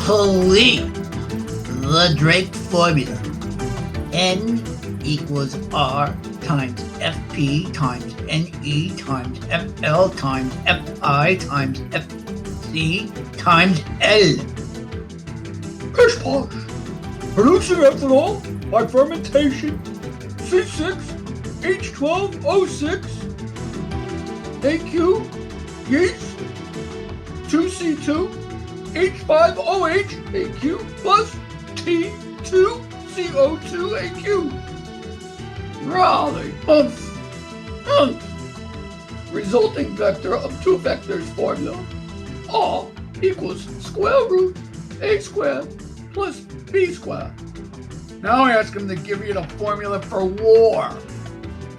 Holy! The Drake formula. N equals R times FP times NE times FL times FI times FC times L. Pish posh. Producing ethanol by fermentation. C6H12O6. AQ. Yeast. 2C2H5OH AQ plus T2CO2 AQ. Raleigh. Resulting vector of two vectors formula. R equals square root A squared plus B squared. Now I ask him to give you the formula for war.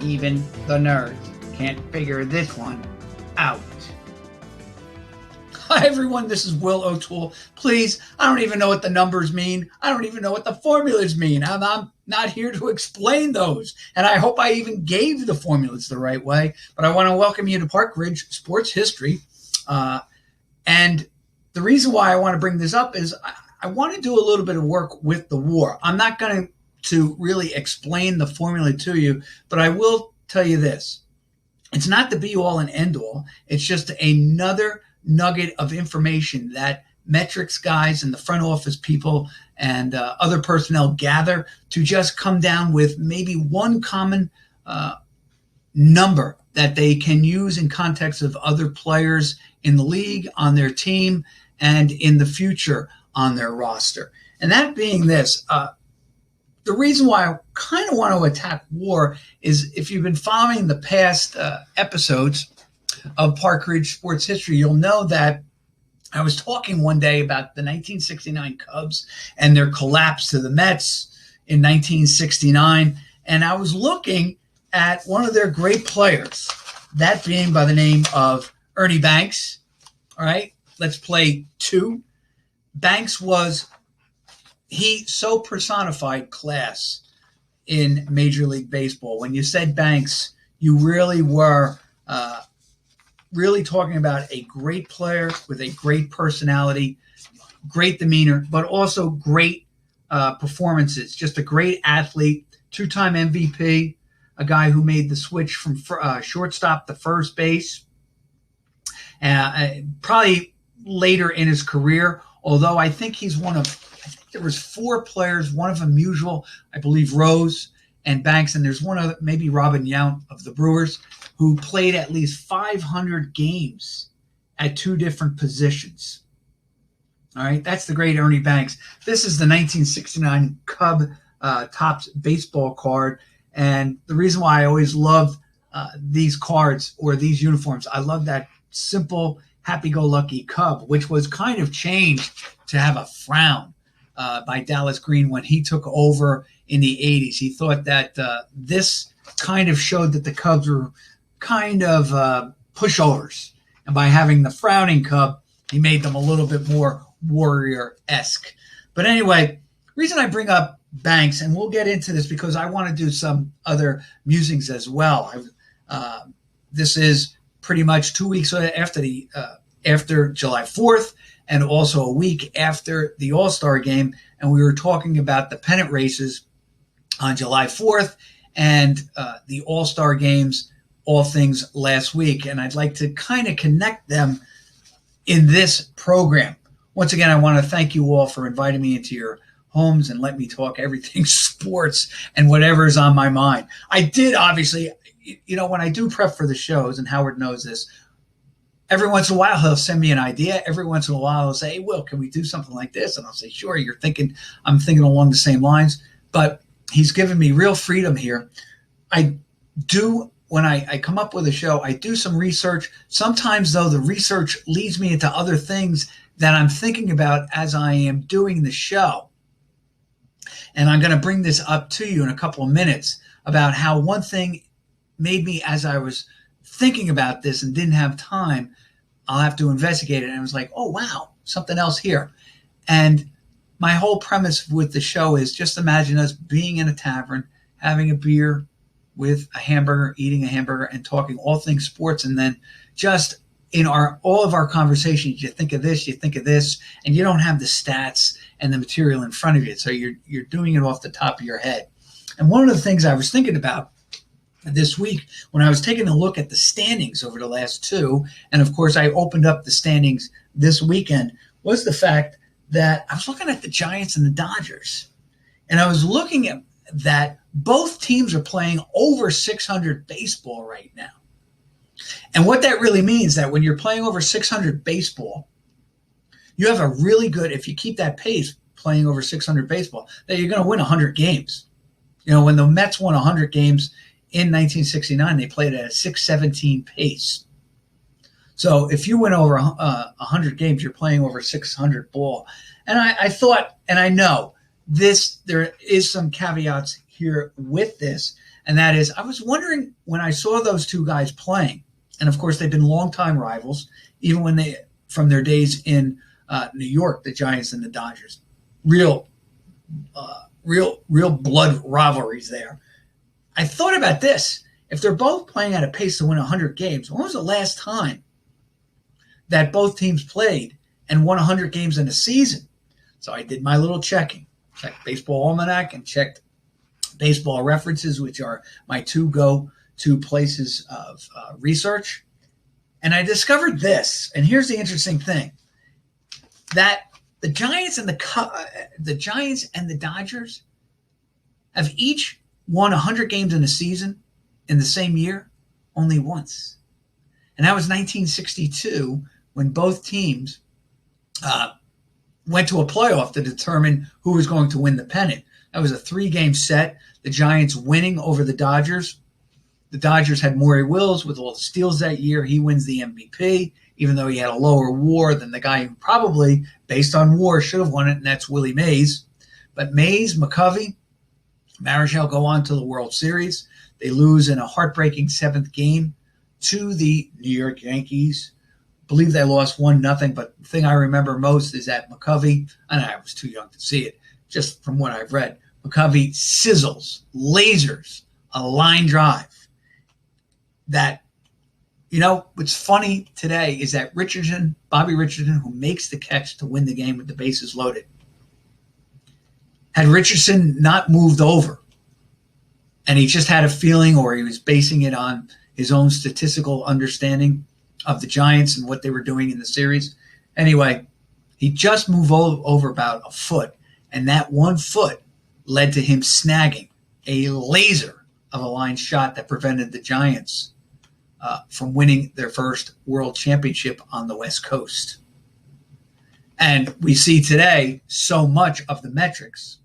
Even the nerds can't figure this one out. Hi everyone, this is Will O'Toole. Please, I don't even know what the numbers mean. I don't even know what the formulas mean. I'm not here to explain those. And I hope I even gave the formulas the right way. But I want to welcome you to Park Ridge Sports History. And the reason why I want to bring this up is I want to do a little bit of work with the war. I'm not going to really explain the formula to you, but I will tell you this. It's not the be-all and end-all. It's just another nugget of information that metrics guys and the front office people and other personnel gather to just come down with maybe one common number that they can use in context of other players in the league, on their team, and in the future on their roster. And that being this, the reason why I kind of want to attack war is if you've been following the past episodes of Park Ridge Sports History, you'll know that I was talking one day about the 1969 Cubs and their collapse to the Mets in 1969. And I was looking at one of their great players, that being by the name of Ernie Banks. All right, let's play two. Banks he so personified class in Major League Baseball. When you said Banks, you really were really talking about a great player with a great personality, great demeanor, but also great performances. Just a great athlete, two-time MVP, a guy who made the switch from shortstop to first base, probably later in his career, although I think there was four players, one of them usual, I believe Rose and Banks, and there's one other, maybe Robin Yount of the Brewers, who played at least 500 games at two different positions. All right, that's the great Ernie Banks. This is the 1969 Cub Topps baseball card, and the reason why I always loved these cards or these uniforms, I love that simple, happy-go-lucky Cub, which was kind of changed to have a frown by Dallas Green when he took over in the 80s. He thought that this kind of showed that the Cubs were kind of pushovers. And by having the frowning Cub, he made them a little bit more warrior-esque. But anyway, reason I bring up Banks, and we'll get into this because I want to do some other musings as well. This is pretty much 2 weeks after July 4th, and also a week after the All-Star game. And we were talking about the pennant races on July 4th and the All-Star games, all things last week. And I'd like to kind of connect them in this program. Once again, I want to thank you all for inviting me into your homes and let me talk everything sports and whatever is on my mind. I did, obviously, when I do prep for the shows, and Howard knows this, every once in a while, he'll send me an idea. Every once in a while, he'll say, "Hey, Will, can we do something like this?" And I'll say, "Sure." I'm thinking along the same lines. But he's given me real freedom here. When I come up with a show, I do some research. Sometimes, though, the research leads me into other things that I'm thinking about as I am doing the show. And I'm going to bring this up to you in a couple of minutes about how one thing made me, as I was thinking about this and didn't have time, I'll have to investigate it. And I was like, oh, wow, something else here. And my whole premise with the show is just imagine us being in a tavern, having a beer with a hamburger, eating a hamburger, and talking all things sports. And then just in all of our conversations, you think of this, and you don't have the stats and the material in front of you. So you're doing it off the top of your head. And one of the things I was thinking about this week when I was taking a look at the standings over the last two, and of course I opened up the standings this weekend, was the fact that I was looking at the Giants and the Dodgers. And I was looking at that both teams are playing over 600 baseball right now. And what that really means that when you're playing over 600 baseball, you have a really good, if you keep that pace playing over 600 baseball, that you're going to win 100 games. You know, when the Mets won 100 games in 1969, they played at a 617 pace. So if you win over 100 games, you're playing over 600 ball. And I thought, and I know there is some caveats here with this, and that is I was wondering when I saw those two guys playing, and of course they've been longtime rivals, even when from their days in New York, the Giants and the Dodgers, real blood rivalries there. I thought about this: if they're both playing at a pace to win 100 games, when was the last time that both teams played and won 100 games in a season? So I did my little checking, checked Baseball Almanac and checked Baseball References, which are my two go-to places of research. And I discovered this, and here's the interesting thing, that the Giants and the Dodgers have each won 100 games in a season in the same year only once. And that was 1962 when both teams went to a playoff to determine who was going to win the pennant. That was a 3-game set, the Giants winning over the Dodgers. The Dodgers had Maury Wills with all the steals that year. He wins the MVP, even though he had a lower WAR than the guy who probably, based on WAR, should have won it, and that's Willie Mays. But Mays, McCovey, Marichal go on to the World Series. They lose in a heartbreaking 7th game to the New York Yankees. I believe they lost 1-0, but the thing I remember most is that McCovey, and I was too young to see it, just from what I've read, McCovey sizzles, lasers a line drive. That, you know, what's funny today is that Bobby Richardson, who makes the catch to win the game with the bases loaded, had Richardson not moved over, and he just had a feeling, or he was basing it on his own statistical understanding of the Giants and what they were doing in the series. Anyway, he just moved over about a foot, and that 1 foot led to him snagging a laser of a line shot that prevented the Giants from winning their first world championship on the West Coast. And we see today so much of the metrics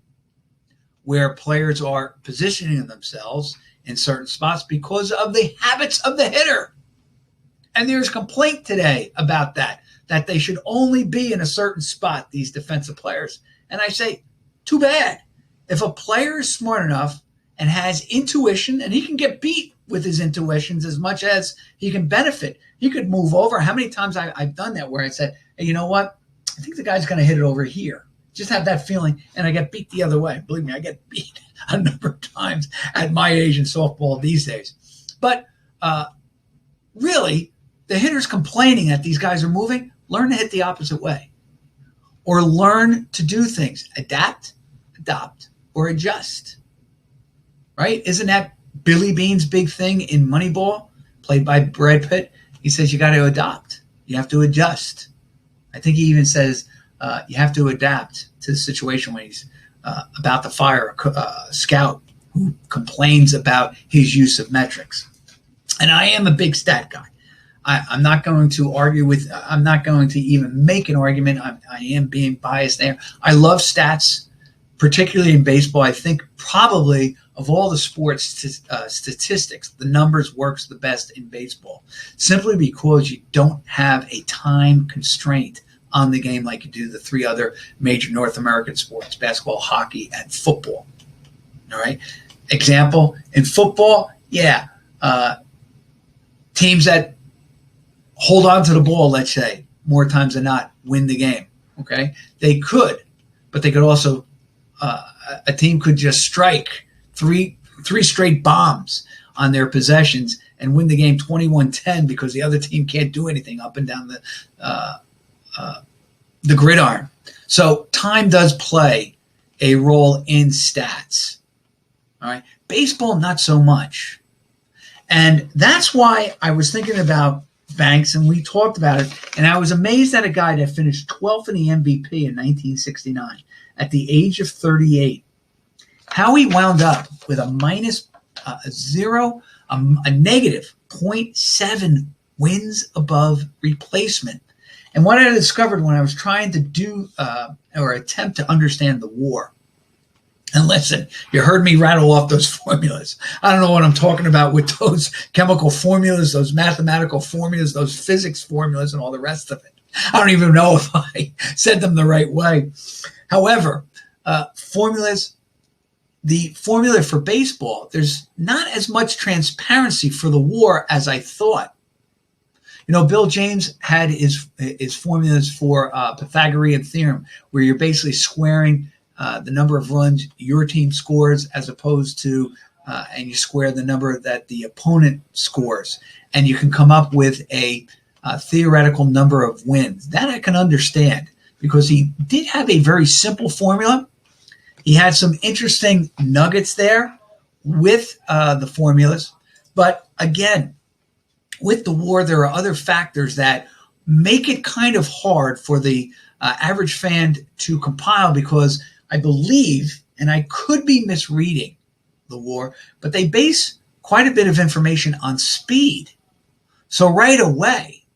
where players are positioning themselves in certain spots because of the habits of the hitter. And there's complaint today about that they should only be in a certain spot, these defensive players. And I say, too bad. If a player is smart enough and has intuition, and he can get beat with his intuitions as much as he can benefit, he could move over. How many times I've done that where I said, hey, you know what? I think the guy's going to hit it over here. Just have that feeling, and I get beat the other way. Believe me, I get beat a number of times at my age in softball these days. But really, the hitter's complaining that these guys are moving. Learn to hit the opposite way. Or learn to do things. Adapt, adopt, or adjust. Right? Isn't that Billy Bean's big thing in Moneyball, played by Brad Pitt? He says you got to adopt. You have to adjust. I think he even says you have to adapt to the situation when he's about to fire a scout who complains about his use of metrics. And I am a big stat guy. I'm not going to argue with, I'm not going to even make an argument. I am being biased there. I love stats, particularly in baseball. I think probably of all the sports statistics, the numbers works the best in baseball, simply because you don't have a time constraint on the game like you do the 3 other major North American sports, basketball, hockey, and football. All right. Example, in football, teams that hold on to the ball, let's say, more times than not, win the game. Okay. They could, but they could also, a team could just strike three straight bombs on their possessions and win the game 21-10 because the other team can't do anything up and down the gridiron. So time does play a role in stats. All right. Baseball, not so much. And that's why I was thinking about Banks, and we talked about it, and I was amazed at a guy that finished 12th in the MVP in 1969 at the age of 38. How he wound up with a negative 0.7 wins above replacement. And what I discovered when I was trying to do or attempt to understand the war, and listen, you heard me rattle off those formulas. I don't know what I'm talking about with those chemical formulas, those mathematical formulas, those physics formulas, and all the rest of it. I don't even know if I said them the right way. However, formulas, the formula for baseball, there's not as much transparency for the war as I thought. You know, Bill James had his formulas for Pythagorean theorem, where you're basically squaring the number of runs your team scores as opposed to, and you square the number that the opponent scores. And you can come up with a theoretical number of wins. That I can understand because he did have a very simple formula. He had some interesting nuggets there with the formulas. But again, with the war, there are other factors that make it kind of hard for the average fan to compile, because I believe, and I could be misreading the war, but they base quite a bit of information on speed. So right away,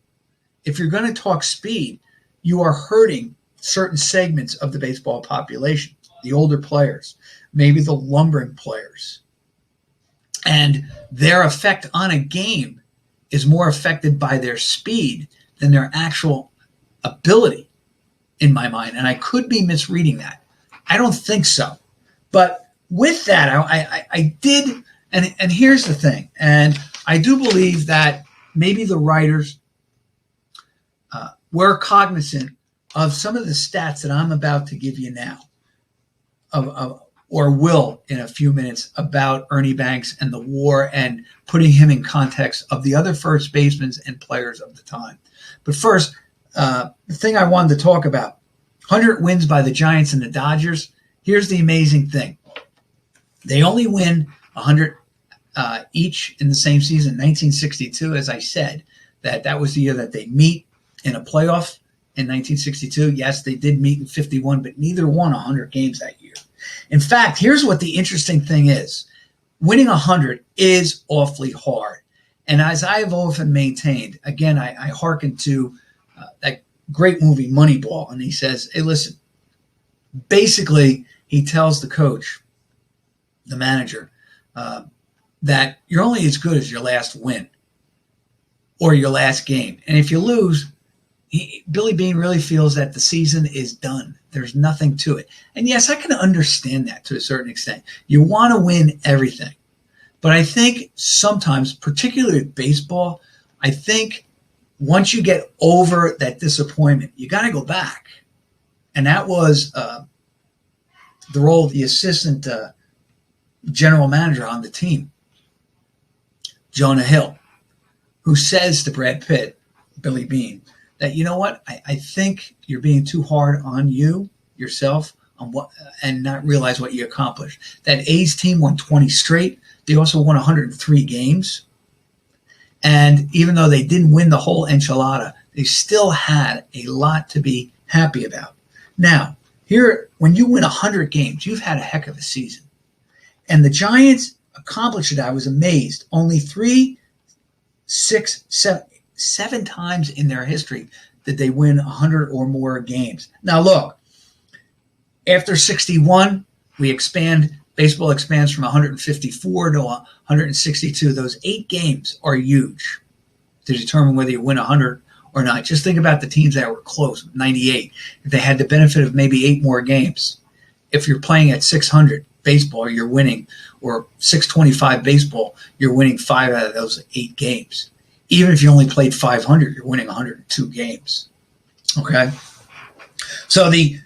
if you're going to talk speed, you are hurting certain segments of the baseball population, the older players, maybe the lumbering players. And their effect on a game is more affected by their speed than their actual ability, in my mind. And I could be misreading that. I don't think so. But with that, I did, and here's the thing, and I do believe that maybe the writers were cognizant of some of the stats that I'm about to give you now, or will in a few minutes, about Ernie Banks and the war, and putting him in context of the other first basemen and players of the time. But first, the thing I wanted to talk about, 100 wins by the Giants and the Dodgers. Here's the amazing thing. They only win 100 each in the same season, 1962, as I said. That was the year that they meet in a playoff in 1962. Yes, they did meet in 51, but neither won 100 games that year. In fact, here's what the interesting thing is. Winning 100 is awfully hard. And as I have often maintained, again, I hearken to that great movie Moneyball, and he says, hey, listen, basically he tells the coach, the manager, that you're only as good as your last win or your last game. And if you lose, Billy Beane really feels that the season is done. There's nothing to it. And yes, I can understand that to a certain extent. You want to win everything. But I think sometimes, particularly with baseball, I think once you get over that disappointment, you got to go back. And that was the role of the assistant general manager on the team, Jonah Hill, who says to Brad Pitt, Billy Beane, that, you know what, I think you're being too hard on yourself, on what, and not realize what you accomplished. That A's team won 20 straight. They also won 103 games. And even though they didn't win the whole enchilada, they still had a lot to be happy about. Now, here, when you win 100 games, you've had a heck of a season. And the Giants accomplished it. I was amazed. Only 7 times in their history did they win 100 or more games. Now, look, after 61, baseball expands from 154 to 162. Those 8 games are huge to determine whether you win 100 or not. Just think about the teams that were close, 98. If they had the benefit of maybe 8 more games, if you're playing at 600 baseball, you're winning, or 625 baseball, you're winning 5 out of those 8 games. Even if you only played 500, you're winning 102 games. Okay? So the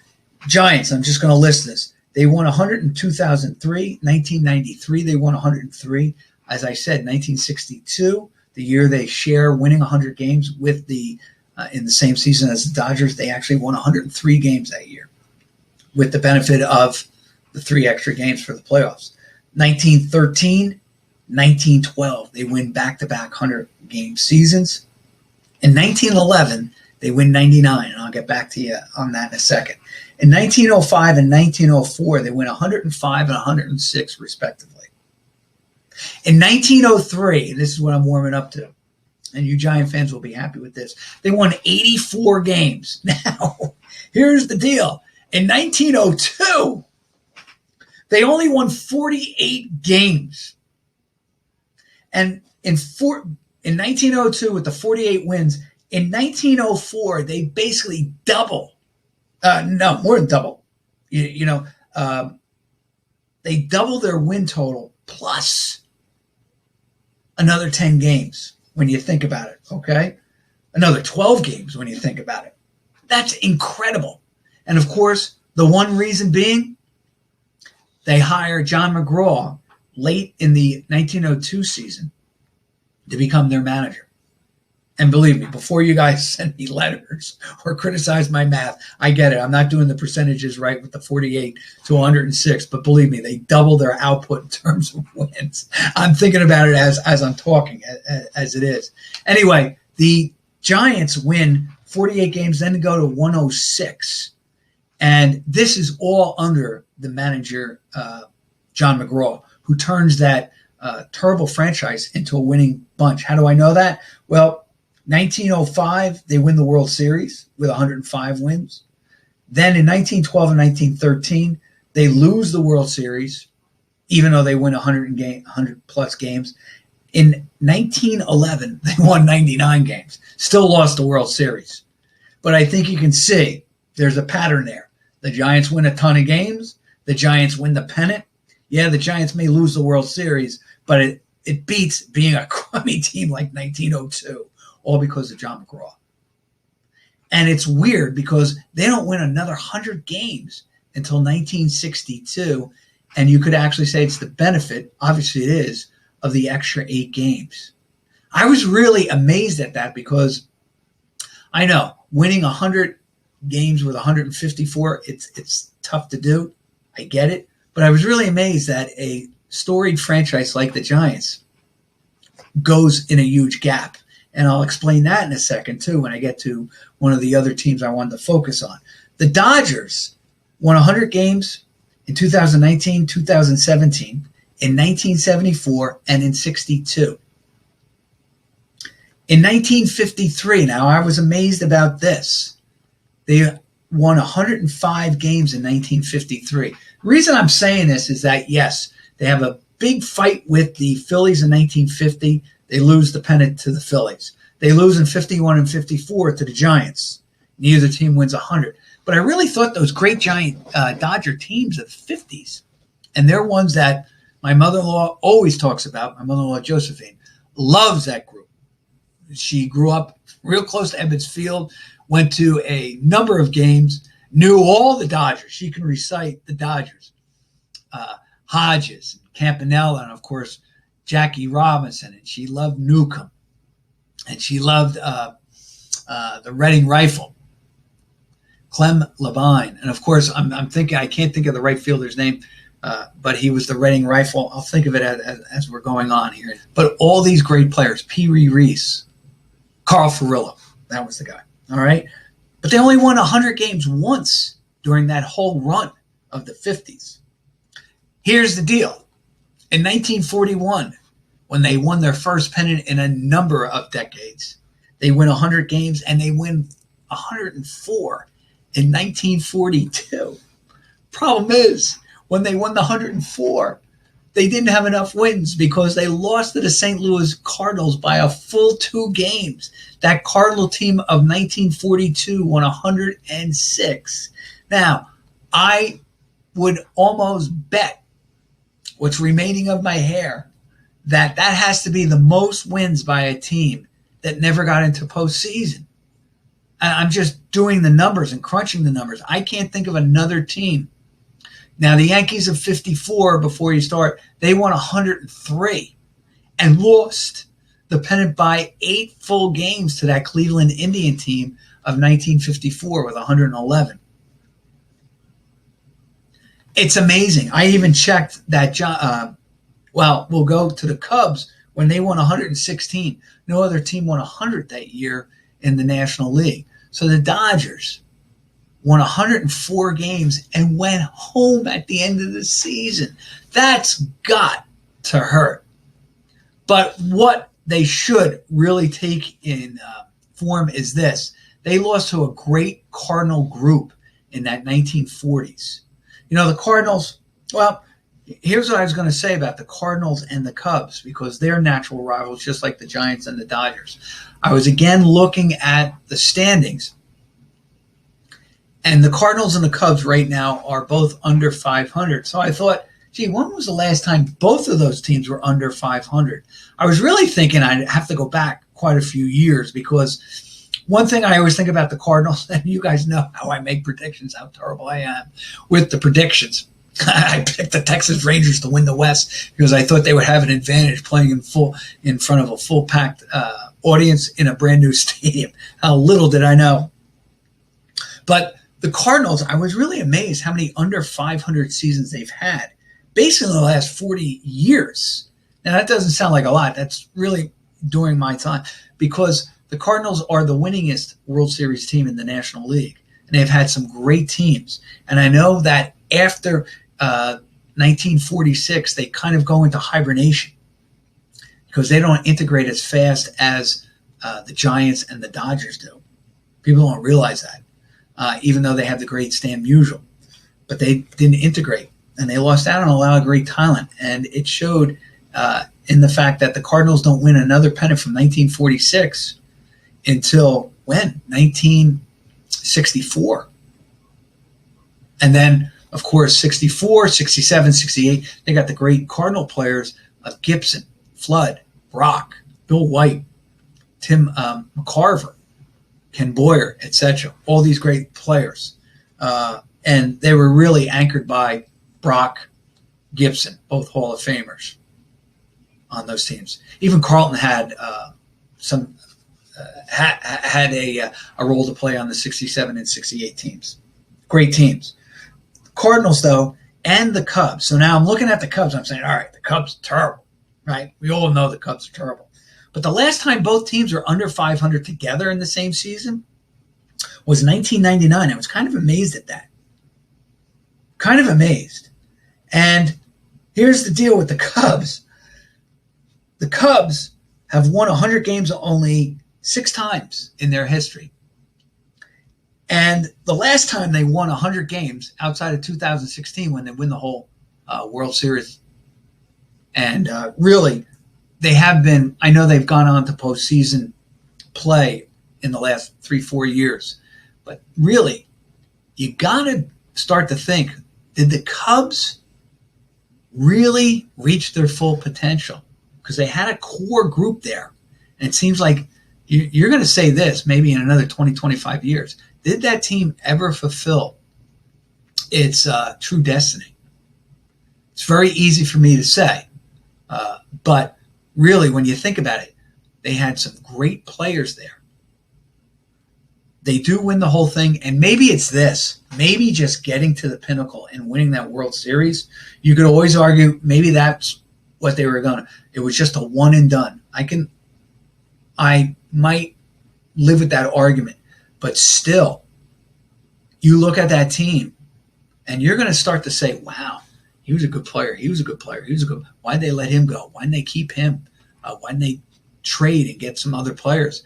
Giants, I'm just going to list this. They won 100 in 2003. 1993, they won 103. As I said, 1962, the year they share winning 100 games with in the same season as the Dodgers, they actually won 103 games that year with the benefit of the 3 extra games for the playoffs. 1913, 1912, they win back-to-back 100-game seasons. In 1911, they win 99, and I'll get back to you on that in a second. In 1905 and 1904, they win 105 and 106, respectively. In 1903, and this is what I'm warming up to, and you Giant fans will be happy with this, they won 84 games. Now, here's the deal. In 1902, they only won 48 games. And in 1902, with the 48 wins, in 1904, they basically double. No, more than double. They double their win total plus another 10 games when you think about it, okay? Another 12 games when you think about it. That's incredible. And, of course, the one reason being they hire John McGraw late in the 1902 season to become their manager. And believe me, before you guys send me letters or criticize my math, I get it. I'm not doing the percentages right with the 48 to 106, but believe me, they double their output in terms of wins. I'm thinking about it as I'm talking, as it is. Anyway, the Giants win 48 games, then go to 106. And this is all under the manager, John McGraw, who turns that terrible franchise into a winning bunch. How do I know that? Well, 1905, they win the World Series with 105 wins. Then in 1912 and 1913, they lose the World Series, even though they win 100-plus games. In 1911, they won 99 games. Still lost the World Series. But I think you can see there's a pattern there. The Giants win a ton of games. The Giants win the pennant. Yeah, the Giants may lose the World Series, but it beats being a crummy team like 1902, all because of John McGraw. And it's weird because they don't win another 100 games until 1962, and you could actually say it's the benefit, obviously it is, of the extra 8 games. I was really amazed at that because I know winning 100 games with 154, it's tough to do. I get it. But I was really amazed that a storied franchise like the Giants goes in a huge gap. And I'll explain that in a second, too, when I get to one of the other teams I wanted to focus on. The Dodgers won 100 games in 2019, 2017, in 1974, and in 62. In 1953, now I was amazed about this. They won 105 games in 1953. The reason I'm saying this is that, yes, they have a big fight with the Phillies in 1950. They lose the pennant to the Phillies. They lose in 51 and 54 to the Giants. Neither team wins 100. But I really thought those great Giant Dodger teams of the 50s, and they're ones that my mother-in-law always talks about. My mother-in-law, Josephine, loves that group. She grew up real close to Ebbets Field, went to a number of games, knew all the Dodgers. She can recite the Dodgers. Hodges, Campanella, and, of course, Jackie Robinson. And she loved Newcomb. And she loved the Reading Rifle, Clem Labine. And, of course, I'm thinking, I can't think of the right fielder's name, but he was the Reading Rifle. I'll think of it as we're going on here. But all these great players, Pee Wee Reese, Carl Furillo, that was the guy. All right. But they only won 100 games once during that whole run of the 50s. Here's the deal. In 1941, when they won their first pennant in a number of decades, they win 100 games and they win 104 in 1942. Problem is, when they won the 104, they didn't have enough wins because they lost to the St. Louis Cardinals by a full 2 games. That Cardinal team of 1942 won 106. Now, I would almost bet what's remaining of my hair that has to be the most wins by a team that never got into postseason. I'm just doing the numbers and crunching the numbers. I can't think of another team. Now, the Yankees of 54, before you start, they won 103. and lost the pennant by 8 full games to that Cleveland Indian team of 1954 with 111. It's amazing. I even checked that. We'll go to the Cubs when they won 116. No other team won 100 that year in the National League. So the Dodgers won 104 games and went home at the end of the season. That's got to hurt. But what they should really take in form is this. They lost to a great Cardinal group in that 1940s. You know, the Cardinals, well, here's what I was going to say about the Cardinals and the Cubs, because they're natural rivals, just like the Giants and the Dodgers. I was again looking at the standings, and the Cardinals and the Cubs right now are both under 500. So I thought, gee, when was the last time both of those teams were under 500? I was really thinking I'd have to go back quite a few years, because one thing I always think about the Cardinals, and you guys know how I make predictions, how terrible I am with the predictions. I picked the Texas Rangers to win the West because I thought they would have an advantage playing in front of a full packed audience in a brand new stadium. How little did I know? But the Cardinals, I was really amazed how many under 500 seasons they've had, basically in the last 40 years. Now that doesn't sound like a lot. That's really during my time, because the Cardinals are the winningest World Series team in the National League, and they've had some great teams. And I know that after 1946, they kind of go into hibernation because they don't integrate as fast as the Giants and the Dodgers do. People don't realize that, even though they have the great Stan Musial. But they didn't integrate, and they lost out on a lot of great talent. And it showed in the fact that the Cardinals don't win another pennant from 1946 until when? 1964. And then, of course, 64, 67, 68, they got the great Cardinal players of Gibson, Flood, Brock, Bill White, Tim McCarver, Ken Boyer, etc. All these great players. And they were really anchored by Brock, Gibson, both Hall of Famers on those teams. Even Carlton had had a role to play on the 67 and 68 teams. Great teams. Cardinals, though, and the Cubs. So now I'm looking at the Cubs. I'm saying, all right, the Cubs are terrible, right? We all know the Cubs are terrible. But the last time both teams were under 500 together in the same season was 1999. I was kind of amazed at that. Kind of amazed. And here's the deal with the Cubs. The Cubs have won 100 games only 6 times in their history. And the last time they won 100 games outside of 2016 when they win the whole World Series. And really, they have been, I know they've gone on to postseason play in the last 3-4 years. But really, you got to start to think, did the Cubs really reach their full potential? Because they had a core group there. And it seems like you're going to say this maybe in another 20, 25 years. Did that team ever fulfill its true destiny? It's very easy for me to say. But really, when you think about it, they had some great players there. They do win the whole thing. And maybe it's this. Maybe just getting to the pinnacle and winning that World Series. You could always argue maybe that's what they were going to. It was just a one and done. I might live with that argument. But still, you look at that team, and you're going to start to say, wow, he was a good player. He was a good player. He was a good. Why'd they let him go? Why'd they keep him? Why'd they trade and get some other players?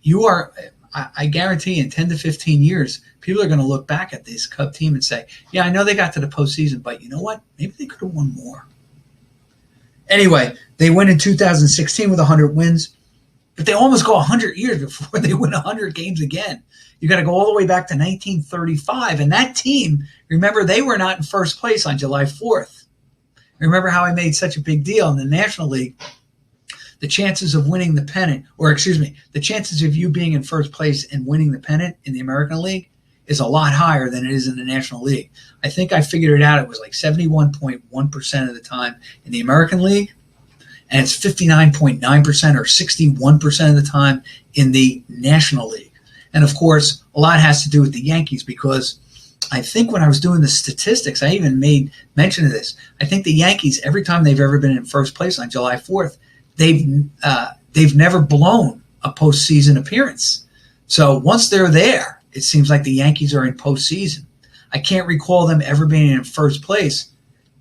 You are, I guarantee in 10 to 15 years, people are going to look back at this Cub team and say, yeah, I know they got to the postseason, but you know what? Maybe they could have won more. Anyway, they went in 2016 with 100 wins. But they almost go 100 years before they win 100 games again. You got to go all the way back to 1935. And that team, remember, they were not in first place on July 4th. Remember how I made such a big deal in the National League? The chances of winning the pennant, the chances of you being in first place and winning the pennant in the American League is a lot higher than it is in the National League. I think I figured it out. It was like 71.1% of the time in the American League and it's 59.9% or 61% of the time in the National League. And of course, a lot has to do with the Yankees, because I think when I was doing the statistics, I even made mention of this. I think the Yankees, every time they've ever been in first place on July 4th, they've never blown a postseason appearance. So once they're there, it seems like the Yankees are in postseason. I can't recall them ever being in first place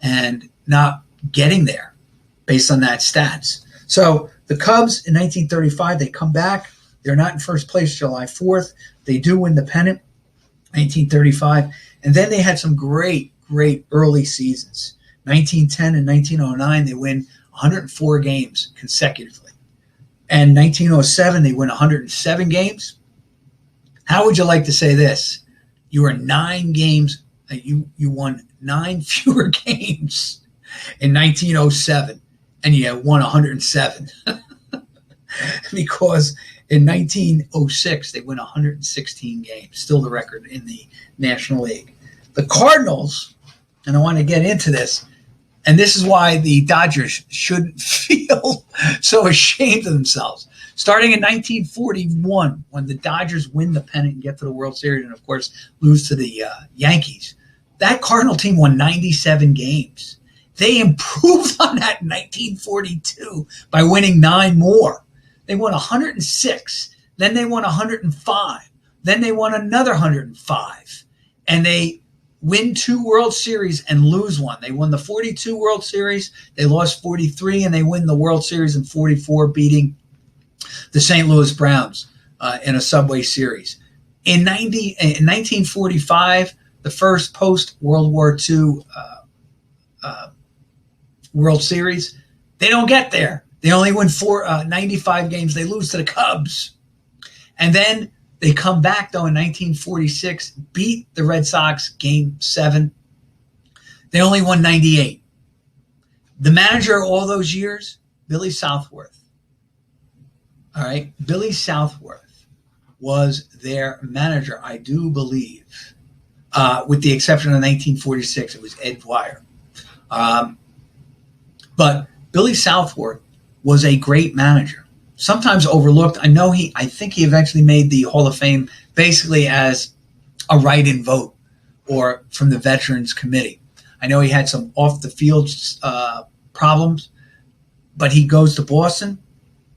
and not getting there based on that stats. So the Cubs in 1935, they come back. They're not in first place July 4th. They do win the pennant, 1935. And then they had some great early seasons. 1910 and 1909, they win 104 games consecutively. And 1907, they win 107 games. How would you like to say this? You were 9 games, you won 9 fewer games in 1907, and you won 107. Because in 1906, they win 116 games, still the record in the National League. The Cardinals, and I want to get into this, and this is why the Dodgers shouldn't feel so ashamed of themselves. Starting in 1941, when the Dodgers win the pennant and get to the World Series and, of course, lose to the Yankees, that Cardinal team won 97 games. They improved on that in 1942 by winning 9 more. They won 106. Then they won 105. Then they won another 105. And they win 2 World Series and lose 1. They won the 42 World Series. They lost 43, and they win the World Series in 44, beating the St. Louis Browns in a Subway Series. In 1945, the first post-World War II World Series, they don't get there. They only win 95 games. They lose to the Cubs. And then they come back, though, in 1946, beat the Red Sox Game 7. They only won 98. The manager all those years, Billy Southworth. All right, Billy Southworth was their manager, I do believe, with the exception of 1946. It was Ed Dwyer. But Billy Southworth was a great manager, sometimes overlooked. I think he eventually made the Hall of Fame basically as a write-in vote or from the Veterans Committee. I know he had some off-the-field problems, but he goes to Boston,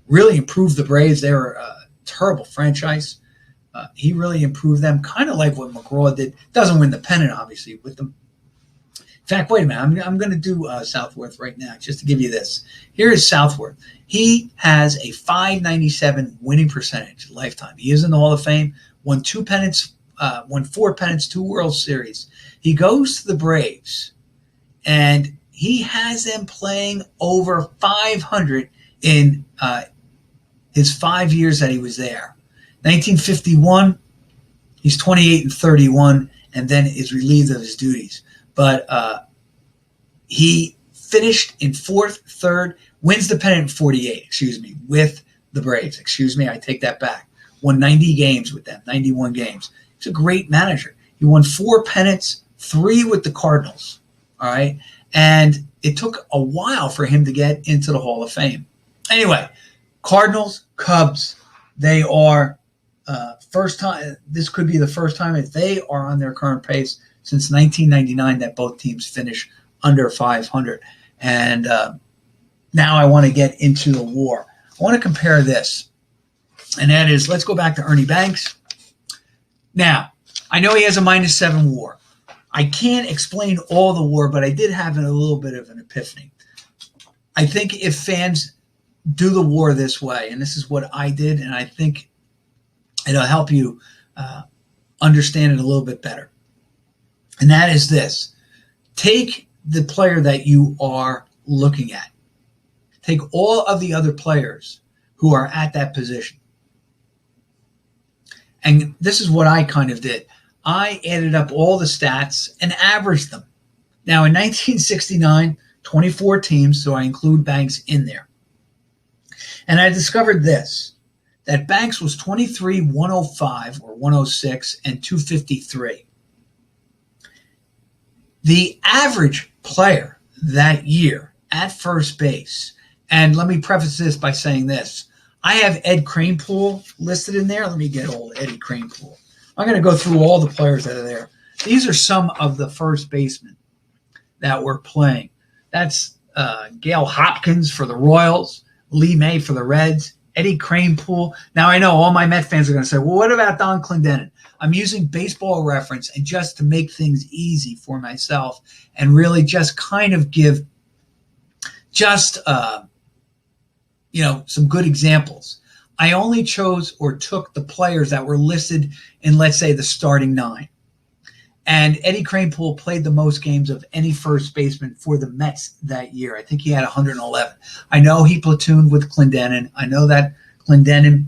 really improved the Braves. They were a terrible franchise. He really improved them, kind of like what McGraw did. Doesn't win the pennant, obviously, with them. In fact, wait a minute. I'm going to do Southworth right now just to give you this. Here is Southworth. He has a .597 winning percentage lifetime. He is in the Hall of Fame. Won 2 pennants, won 4 pennants, 2 World Series. He goes to the Braves, and he has them playing over 500 in his 5 years that he was there. 1951, he's 28-31, and then is relieved of his duties. But he finished in 4th, 3rd, wins the pennant in 48, with the Braves. I take that back. Won 90 games with them, 91 games. He's a great manager. He won 4 pennants, 3 with the Cardinals. All right. And it took a while for him to get into the Hall of Fame. Anyway, Cardinals, Cubs, they are first time. This could be the first time if they are on their current pace since 1999 that both teams finish under 500. And now I want to get into the WAR. I want to compare this, and that is, let's go back to Ernie Banks. Now, I know he has a -7 WAR. I can't explain all the WAR, but I did have a little bit of an epiphany. I think if fans do the WAR this way, and this is what I did, and I think it'll help you understand it a little bit better. And that is this. Take the player that you are looking at. Take all of the other players who are at that position. And this is what I kind of did. I added up all the stats and averaged them. Now, in 1969, 24 teams, so I include Banks in there. And I discovered this, that Banks was 23, 105 or 106 and 253. The average player that year at first base And let me preface this by saying this. I have Ed Kranepool listed in there. Let me get old Eddie Kranepool. I'm going to go through all the players that are there. These are some of the first basemen that were playing. That's Gail Hopkins for the Royals, Lee May for the Reds, Eddie Kranepool. Now, I know all my Met fans are going to say, well, what about Don Clendenin? I'm using Baseball Reference and just to make things easy for myself and really just kind of give just some good examples. I only chose or took the players that were listed in, let's say, the starting 9. And Eddie Kranepool played the most games of any first baseman for the Mets that year. I think he had 111. I know he platooned with Clendenin. I know that Clendenin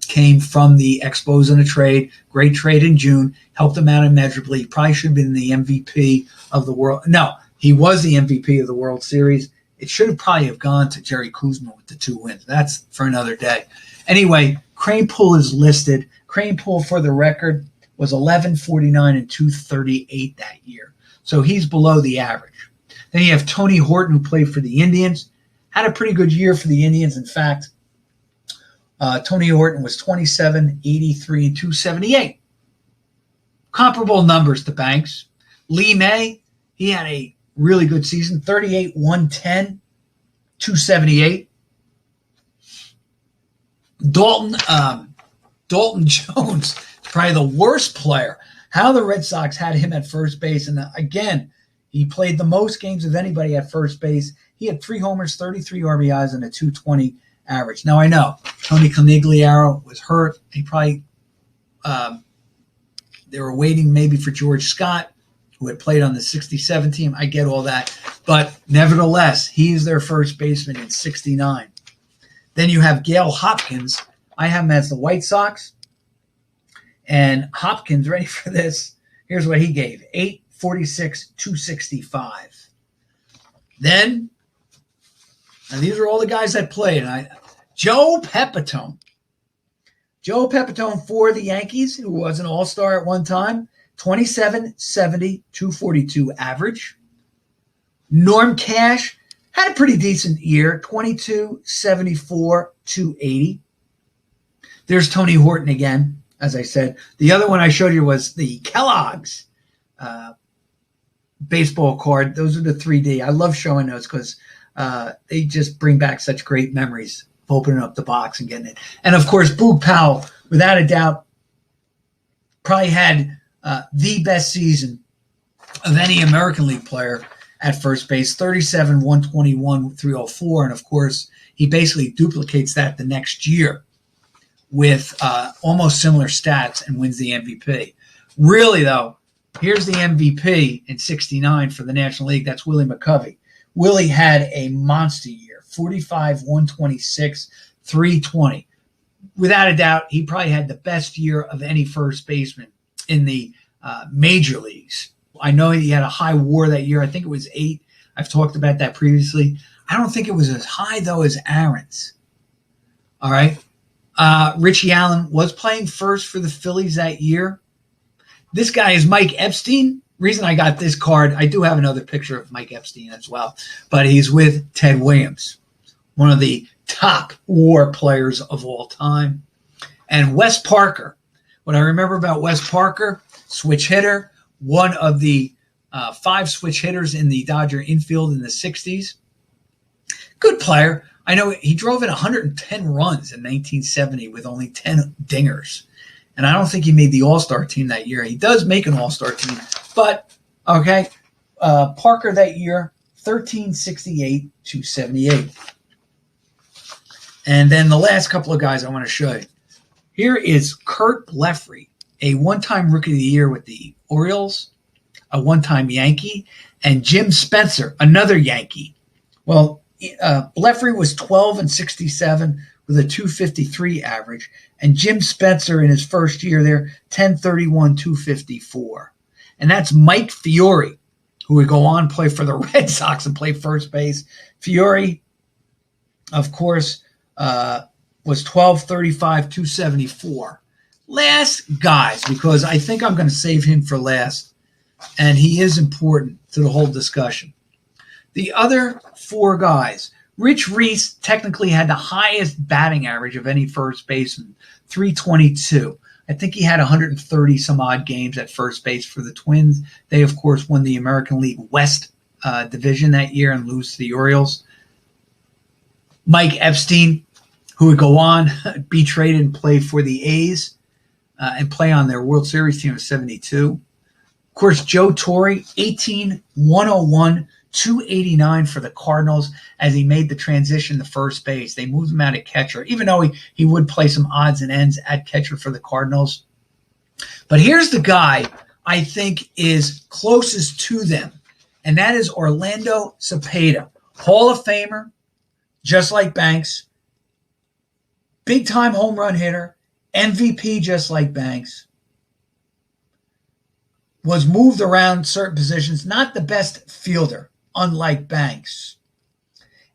came from the Expos in a trade, great trade in June, helped him out immeasurably. He probably should have been the MVP of the world. No, he was the MVP of the World Series. It should have probably have gone to Jerry Kuzma with the 2 wins. That's for another day. Anyway, Kranepool is listed. Kranepool, for the record, was 1149 and 238 that year. So he's below the average. Then you have Tony Horton, who played for the Indians. Had a pretty good year for the Indians. In fact, Tony Horton was 27, 83, and 278. Comparable numbers to Banks. Lee May, he had a really good season, 38, 110, 278. Dalton Jones, probably the worst player. How the Red Sox had him at first base. And again, he played the most games of anybody at first base. He had 3 homers, 33 RBIs, and a 220 average. Now, I know Tony Conigliaro was hurt. He probably they were waiting maybe for George Scott, who had played on the 67 team. I get all that. But nevertheless, he's their first baseman in 69. Then you have Gail Hopkins. I have him as the White Sox. And Hopkins, ready for this? Here's what he gave. 846, 265. Then, and these are all the guys that played. Joe Pepitone. Joe Pepitone for the Yankees, who was an all-star at one time. 27, 70, 242 average. Norm Cash had a pretty decent year. 22, 74, 280. There's Tony Horton again, as I said. The other one I showed you was the Kellogg's baseball card. Those are the 3D. I love showing those because they just bring back such great memories of opening up the box and getting it. And, of course, Boog Powell, without a doubt, probably had the best season of any American League player at first base, 37, 121, 304. And, of course, he basically duplicates that the next year with almost similar stats and wins the MVP. Really, though, here's the MVP in 69 for the National League. That's Willie Mccovey. Willie had a monster year, 45, 126, 320. Without a doubt, he probably had the best year of any first baseman in the major leagues. I know he had a high WAR that year. I think it was 8. I've talked about that previously. I don't think it was as high, though, as Aaron's. All right. Richie Allen was playing first for the Phillies that year. This guy is Mike Epstein. Reason I got this card, I do have another picture of Mike Epstein as well, but he's with Ted Williams, one of the top WAR players of all time. And Wes Parker. What I remember about Wes Parker, switch hitter, one of the 5 switch hitters in the Dodger infield in the 60s. Good player. I know he drove in 110 runs in 1970 with only 10 dingers. And I don't think he made the All-Star team that year. He does make an All-Star team. But, okay, Parker that year, 1368, 278. And then the last couple of guys I want to show you. Here is Kurt Bleffery, a one-time Rookie of the Year with the Orioles, a one-time Yankee, and Jim Spencer, another Yankee. Well, Bleffery was 12 and 67 with a 253 average, and Jim Spencer in his first year there, 1031, 254. And that's Mike Fiore, who would go on play for the Red Sox and play first base. Fiore, of course, was 1235, 274. Last guys, because I think I'm going to save him for last, and he is important to the whole discussion. The other 4 guys Rich Reese technically had the highest batting average of any first baseman, 322. I think he had 130 some odd games at first base for the Twins. They, of course, won the American League West division that year and lose to the Orioles. Mike Epstein, who would go on, be traded and play for the A's and play on their World Series team of 72. Of course, Joe Torre, 18, 101, 289 for the Cardinals as he made the transition to first base. They moved him out at catcher, even though he would play some odds and ends at catcher for the Cardinals. But here's the guy I think is closest to them, and that is Orlando Cepeda, Hall of Famer, just like Banks, big-time home run hitter, MVP just like Banks, was moved around certain positions, not the best fielder, unlike Banks.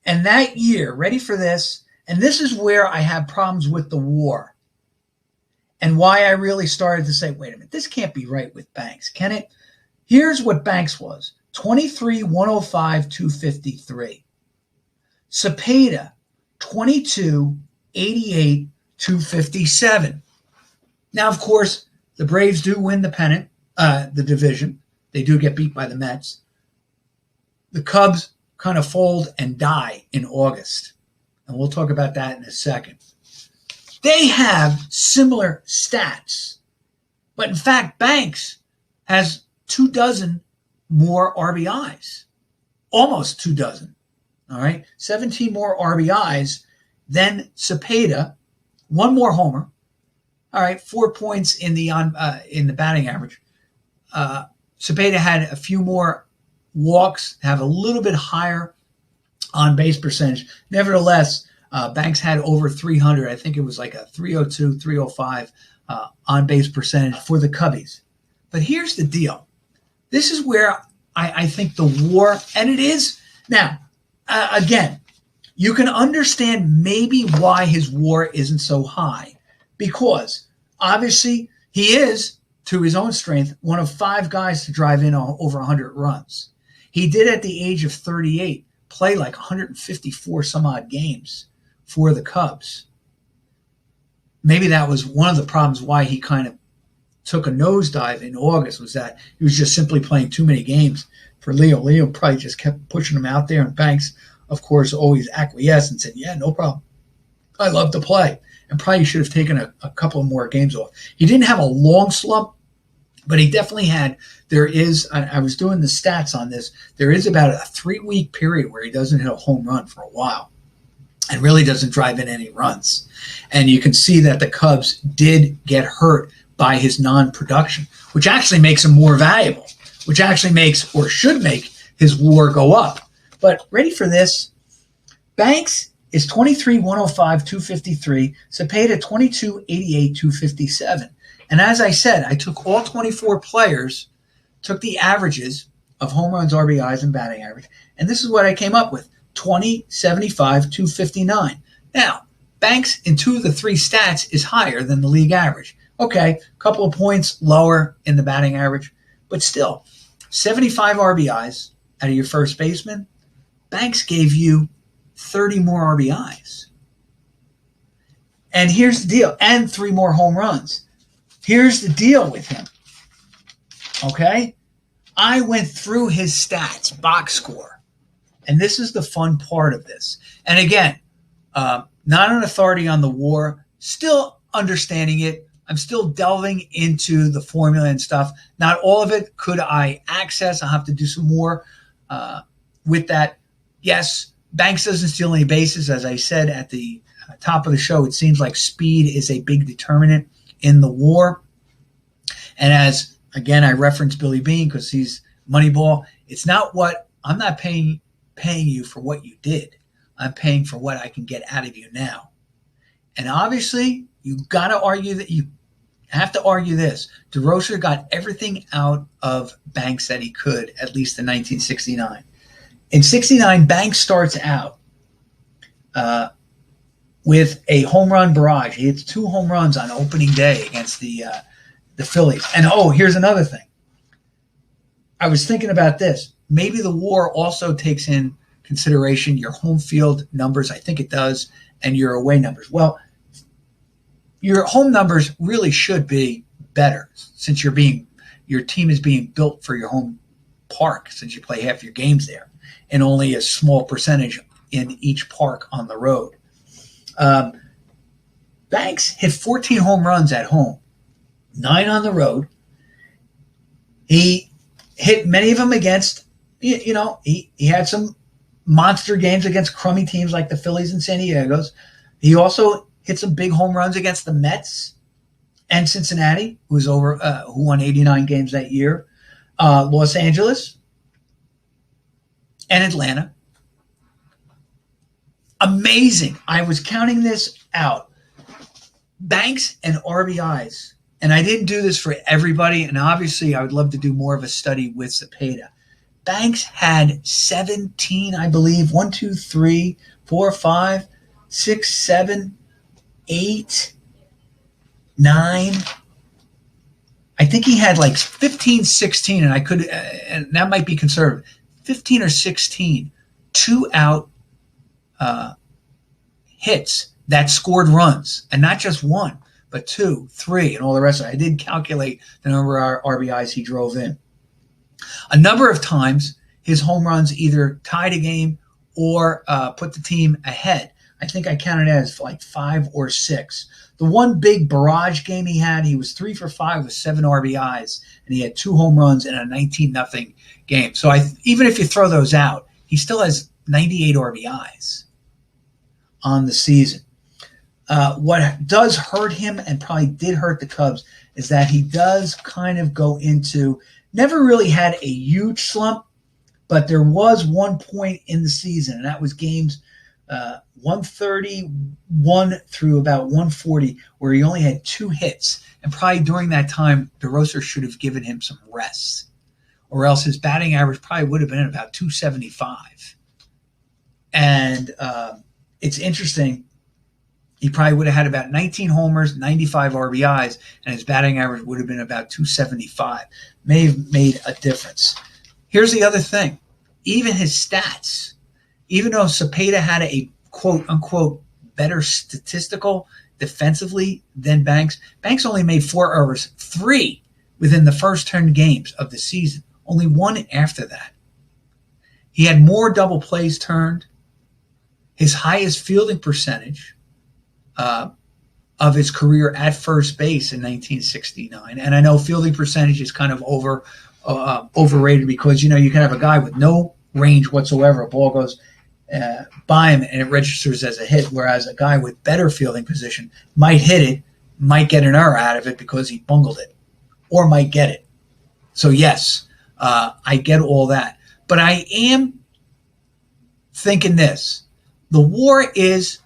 And that year, ready for this, and this is where I have problems with the WAR and why I really started to say, wait a minute, this can't be right with Banks, can it? Here's what Banks was, 23, 105, 253. Cepeda, 22, 88, 257. Now, of course, the Braves do win the pennant, the division. They do get beat by the Mets. The Cubs kind of fold and die in August. And we'll talk about that in a second. They have similar stats. But in fact, Banks has 24 more RBIs. Almost 24. All right? 17 more RBIs than Cepeda. One more homer. All right, 4 points in the batting average. Cepeda had a few more walks, have a little bit higher on base percentage. Nevertheless, Banks had over 300. I think it was like a 302, 305 on base percentage for the Cubbies. But here's the deal. This is where I think the WAR, and it is now, again, you can understand maybe why his WAR isn't so high, because obviously he is, to his own strength, one of 5 guys to drive in over 100 runs. He did, at the age of 38, play like 154 some odd games for the Cubs. Maybe that was one of the problems why he kind of took a nosedive in August, was that he was just simply playing too many games for Leo. Leo probably just kept pushing him out there, and Banks, of course, always acquiesced and said, yeah, no problem. I love to play. And probably should have taken a couple more games off. He didn't have a long slump, but he definitely had, I was doing the stats on this, there is about a 3-week period where he doesn't hit a home run for a while and really doesn't drive in any runs. And you can see that the Cubs did get hurt by his non-production, which actually makes him more valuable, which actually makes, or should make, his WAR go up. But ready for this, Banks is 23, 105, 253. Cepeda, 22, 88, 257. And as I said, I took all 24 players, took the averages of home runs, RBIs, and batting average, and this is what I came up with, 20, 75, 259. Now, Banks in 2 of the 3 stats is higher than the league average. Okay, a couple of points lower in the batting average, but still, 75 RBIs out of your first baseman. Banks gave you 30 more RBIs. And here's the deal, and 3 more home runs. Here's the deal with him. Okay? I went through his stats, box score. And this is the fun part of this. And again, not an authority on the WAR, still understanding it. I'm still delving into the formula and stuff. Not all of it could I access. I'll have to do some more with that. Yes, Banks doesn't steal any bases. As I said at the top of the show, it seems like speed is a big determinant in the WAR. And as, again, I reference Billy Beane because he's Moneyball. It's not what, I'm not paying you for what you did. I'm paying for what I can get out of you now. And obviously, you got to argue that you have to argue this. DeRocher got everything out of Banks that he could, at least in 1969. In 69, Banks starts out with a home run barrage. He hits 2 home runs on opening day against the Phillies. And here's another thing. I was thinking about this. Maybe the WAR also takes in consideration your home field numbers? I think it does, and your away numbers. Well, your home numbers really should be better since your team is being built for your home park, since you play half your games there and only a small percentage in each park on the road. Banks hit 14 home runs at home, 9 on the road. He hit many of them against, he had some monster games against crummy teams like the Phillies and San Diego's. He also hit some big home runs against the Mets and Cincinnati, who won 89 games that year, Los Angeles, and Atlanta. Amazing. I was counting this out. Banks and RBIs. And I didn't do this for everybody, and obviously I would love to do more of a study with Cepeda. Banks had 17, I believe, 1, 2, 3, 4, 5, 6, 7, 8, 9. I think he had like 15, 16, and that might be conservative, 15 or 16 two-out hits that scored runs, and not just one, but 2, 3, and all the rest of it. I didn't calculate the number of RBIs he drove in. A number of times, his home runs either tied a game or put the team ahead. I think I counted it as like 5 or 6. The one big barrage game he was 3 for 5 with 7 RBIs, and he had 2 home runs in a 19-0 game. So even if you throw those out, he still has 98 RBIs on the season. What does hurt him, and probably did hurt the Cubs, is that he does kind of go into, never really had a huge slump, but there was one point in the season, and that was games 131 through about 140, where he only had 2 hits. And probably during that time, DeRosa should have given him some rest, or else his batting average probably would have been about 275. And it's interesting. He probably would have had about 19 homers, 95 RBIs, and his batting average would have been about 275. May have made a difference. Here's the other thing. Even his stats, even though Cepeda had a quote-unquote better statistical defensively than Banks, Banks only made 4 errors, 3 within the first 10 games of the season, only 1 after that. He had more double plays turned, his highest fielding percentage of his career at first base in 1969. And I know fielding percentage is kind of overrated because, you can have a guy with no range whatsoever. A ball goes by him and it registers as a hit, whereas a guy with better fielding position might hit it, might get an error out of it because he bungled it, or might get it. So yes, I get all that. But I am thinking this. The WAR is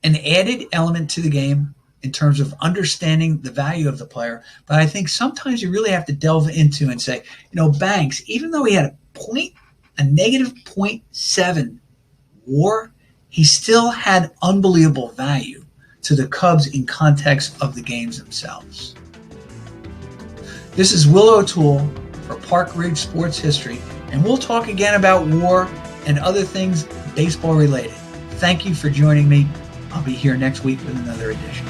an added element to the game in terms of understanding the value of the player. But I think sometimes you really have to delve into and say, Banks, even though he had a negative 0.7 WAR, he still had unbelievable value to the Cubs in context of the games themselves. This is Will O'Toole for Park Ridge Sports History, and we'll talk again about WAR and other things baseball related. Thank you for joining me. I'll be here next week with another edition.